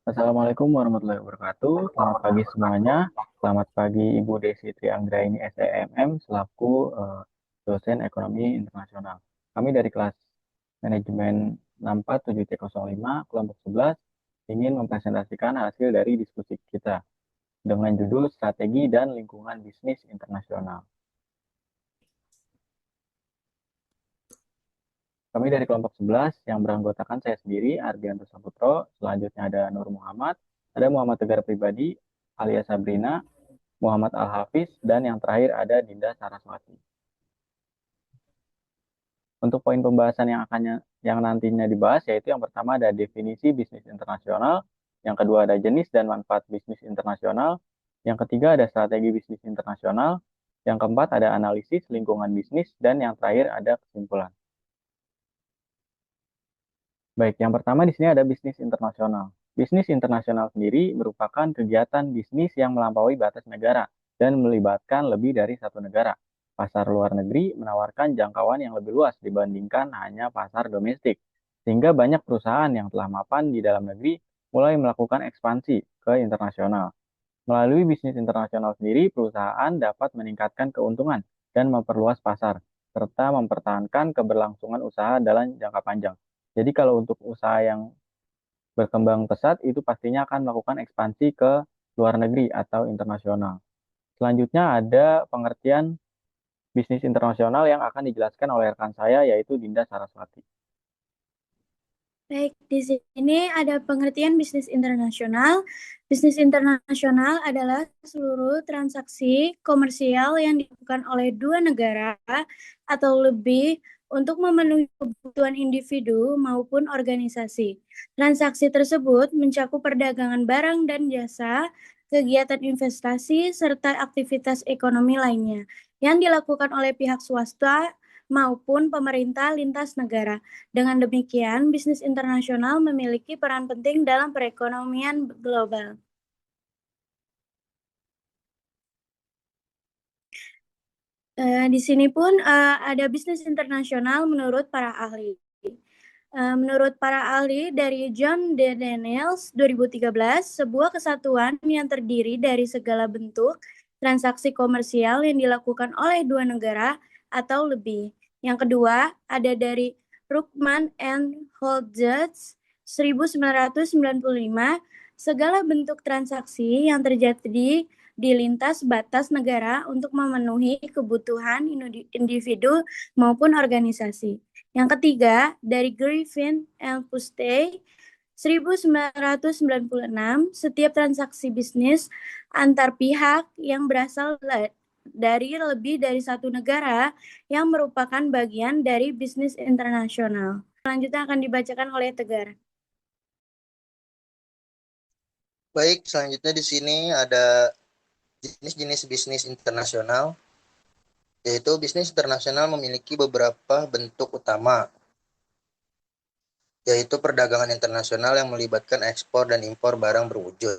Assalamualaikum warahmatullahi wabarakatuh. Selamat pagi semuanya. Selamat pagi Ibu Desi Trianggraini SEMM selaku dosen ekonomi internasional. Kami dari kelas manajemen 647T05 kelompok 11 ingin mempresentasikan hasil dari diskusi kita dengan judul Strategi dan Lingkungan Bisnis Internasional. Kami dari kelompok 11 yang beranggotakan saya sendiri, Ardianto Saputro, selanjutnya ada Nur Muhammad, ada Muhammad Tegar Pribadi, alias Sabrina, Muhammad Al-Hafiz, dan yang terakhir ada Dinda Saraswati. Untuk poin pembahasan yang nantinya dibahas yaitu yang pertama ada definisi bisnis internasional, yang kedua ada jenis dan manfaat bisnis internasional, yang ketiga ada strategi bisnis internasional, yang keempat ada analisis lingkungan bisnis, dan yang terakhir ada kesimpulan. Baik, yang pertama di sini ada bisnis internasional. Bisnis internasional sendiri merupakan kegiatan bisnis yang melampaui batas negara dan melibatkan lebih dari satu negara. Pasar luar negeri menawarkan jangkauan yang lebih luas dibandingkan hanya pasar domestik, sehingga banyak perusahaan yang telah mapan di dalam negeri mulai melakukan ekspansi ke internasional. Melalui bisnis internasional sendiri, perusahaan dapat meningkatkan keuntungan dan memperluas pasar, serta mempertahankan keberlangsungan usaha dalam jangka panjang. Jadi kalau untuk usaha yang berkembang pesat, itu pastinya akan melakukan ekspansi ke luar negeri atau internasional. Selanjutnya ada pengertian bisnis internasional yang akan dijelaskan oleh rekan saya, yaitu Dinda Saraswati. Baik, di sini ada pengertian bisnis internasional. Bisnis internasional adalah seluruh transaksi komersial yang dilakukan oleh dua negara atau lebih untuk memenuhi kebutuhan individu maupun organisasi. Transaksi tersebut mencakup perdagangan barang dan jasa, kegiatan investasi, serta aktivitas ekonomi lainnya yang dilakukan oleh pihak swasta maupun pemerintah lintas negara. Dengan demikian, bisnis internasional memiliki peran penting dalam perekonomian global. Di sini pun ada bisnis internasional menurut para ahli. Menurut para ahli dari John D. Daniels 2013, sebuah kesatuan yang terdiri dari segala bentuk transaksi komersial yang dilakukan oleh dua negara atau lebih. Yang kedua, ada dari Ruckman and Holzers 1995, segala bentuk transaksi yang terjadi di lintas batas negara untuk memenuhi kebutuhan individu maupun organisasi. Yang ketiga, dari Griffin and Pustay 1996, setiap transaksi bisnis antar pihak yang berasal dari lebih dari satu negara yang merupakan bagian dari bisnis internasional. Selanjutnya akan dibacakan oleh Tegar. Baik, selanjutnya di sini ada jenis-jenis bisnis internasional, yaitu bisnis internasional memiliki beberapa bentuk utama, yaitu perdagangan internasional yang melibatkan ekspor dan impor barang berwujud,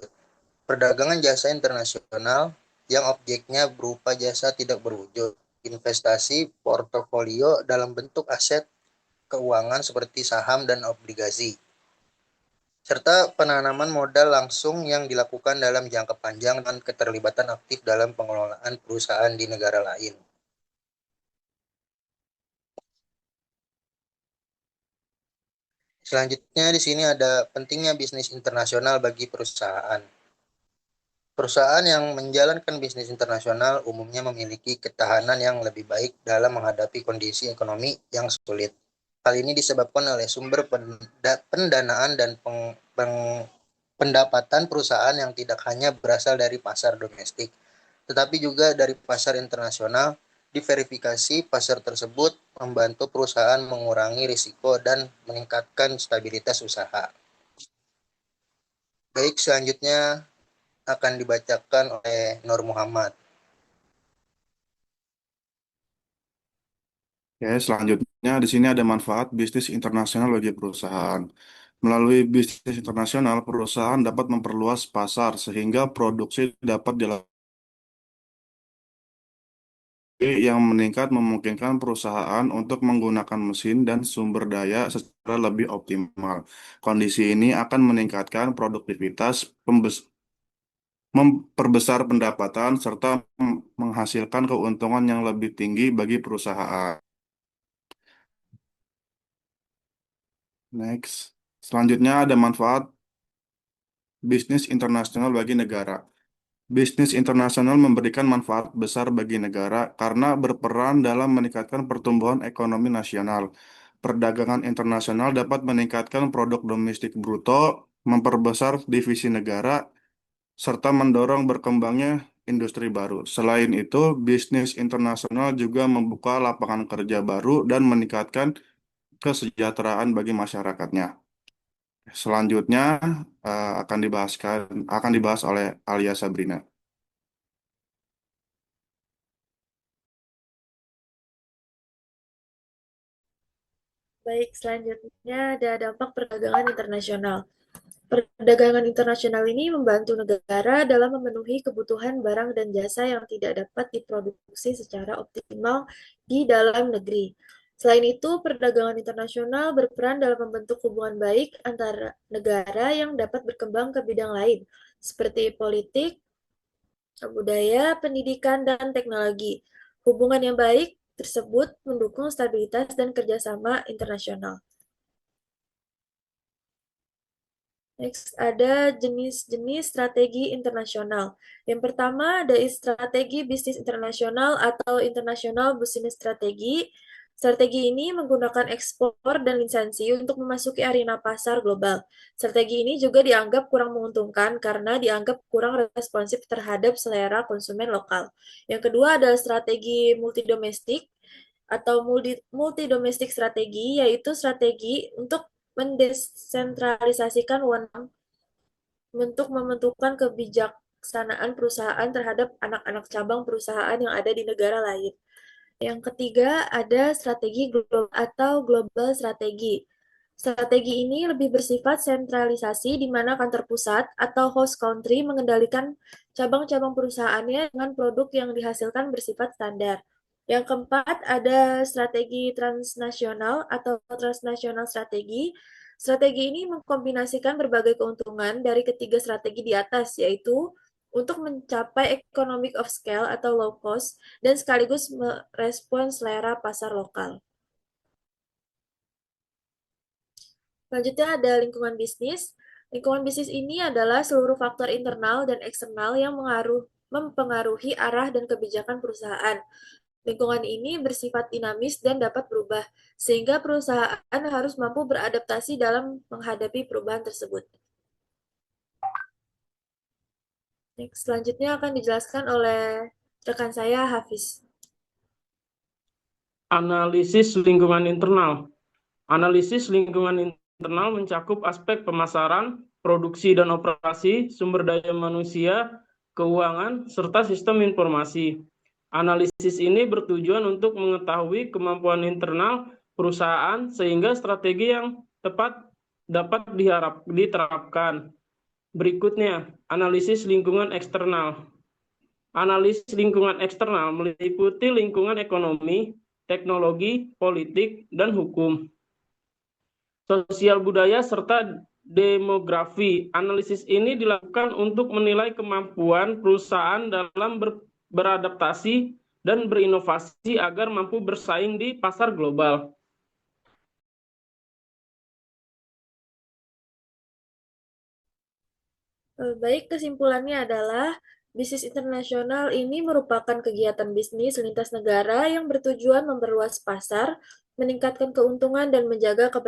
perdagangan jasa internasional yang objeknya berupa jasa tidak berwujud, investasi portofolio dalam bentuk aset keuangan seperti saham dan obligasi, serta penanaman modal langsung yang dilakukan dalam jangka panjang dan keterlibatan aktif dalam pengelolaan perusahaan di negara lain. Selanjutnya di sini ada pentingnya bisnis internasional bagi perusahaan. Perusahaan yang menjalankan bisnis internasional umumnya memiliki ketahanan yang lebih baik dalam menghadapi kondisi ekonomi yang sulit. Hal ini disebabkan oleh sumber pendanaan dan pendapatan perusahaan yang tidak hanya berasal dari pasar domestik, tetapi juga dari pasar internasional. Diverifikasi pasar tersebut membantu perusahaan mengurangi risiko dan meningkatkan stabilitas usaha. Baik, selanjutnya akan dibacakan oleh Nur Muhammad. Ya, selanjutnya di sini ada manfaat bisnis internasional bagi perusahaan. Melalui bisnis internasional, perusahaan dapat memperluas pasar sehingga produksi dapat dilakukan yang meningkat memungkinkan perusahaan untuk menggunakan mesin dan sumber daya secara lebih optimal. Kondisi ini akan meningkatkan produktivitas, memperbesar pendapatan, serta menghasilkan keuntungan yang lebih tinggi bagi perusahaan. Next. Selanjutnya ada manfaat bisnis internasional bagi negara. Bisnis internasional memberikan manfaat besar bagi negara karena berperan dalam meningkatkan pertumbuhan ekonomi nasional. Perdagangan internasional dapat meningkatkan produk domestik bruto, memperbesar divisi negara, serta mendorong berkembangnya industri baru. Selain itu, bisnis internasional juga membuka lapangan kerja baru dan meningkatkan kesejahteraan bagi masyarakatnya. Selanjutnya akan dibahas oleh Alia Sabrina. Baik, selanjutnya ada dampak perdagangan internasional. Perdagangan internasional ini membantu negara dalam memenuhi kebutuhan barang dan jasa yang tidak dapat diproduksi secara optimal di dalam negeri. Selain itu, perdagangan internasional berperan dalam membentuk hubungan baik antara negara yang dapat berkembang ke bidang lain, seperti politik, budaya, pendidikan, dan teknologi. Hubungan yang baik tersebut mendukung stabilitas dan kerjasama internasional. Next, ada jenis-jenis strategi internasional. Yang pertama ada strategi bisnis internasional atau international business strategi. Strategi ini menggunakan ekspor dan lisensi untuk memasuki arena pasar global. Strategi ini juga dianggap kurang menguntungkan karena dianggap kurang responsif terhadap selera konsumen lokal. Yang kedua adalah strategi multidomestik atau multidomestik strategi, yaitu strategi untuk mendesentralisasikan wewenang untuk membentukkan kebijaksanaan perusahaan terhadap anak-anak cabang perusahaan yang ada di negara lain. Yang ketiga ada strategi global atau global strategi. Strategi ini lebih bersifat sentralisasi di mana kantor pusat atau host country mengendalikan cabang-cabang perusahaannya dengan produk yang dihasilkan bersifat standar. Yang keempat ada strategi transnasional atau transnasional strategi. Strategi ini mengkombinasikan berbagai keuntungan dari ketiga strategi di atas, yaitu untuk mencapai economic of scale atau low cost dan sekaligus merespons selera pasar lokal. Selanjutnya ada lingkungan bisnis. Lingkungan bisnis ini adalah seluruh faktor internal dan eksternal yang mempengaruhi arah dan kebijakan perusahaan. Lingkungan ini bersifat dinamis dan dapat berubah, sehingga perusahaan harus mampu beradaptasi dalam menghadapi perubahan tersebut. Next, selanjutnya akan dijelaskan oleh rekan saya, Hafiz. Analisis lingkungan internal. Analisis lingkungan internal mencakup aspek pemasaran, produksi dan operasi, sumber daya manusia, keuangan, serta sistem informasi. Analisis ini bertujuan untuk mengetahui kemampuan internal perusahaan sehingga strategi yang tepat dapat diterapkan. Berikutnya, analisis lingkungan eksternal. Analisis lingkungan eksternal meliputi lingkungan ekonomi, teknologi, politik, dan hukum, sosial budaya, serta demografi. Analisis ini dilakukan untuk menilai kemampuan perusahaan dalam beradaptasi dan berinovasi agar mampu bersaing di pasar global. Baik, kesimpulannya adalah bisnis internasional ini merupakan kegiatan bisnis lintas negara yang bertujuan memperluas pasar, meningkatkan keuntungan, dan menjaga keberlanjutan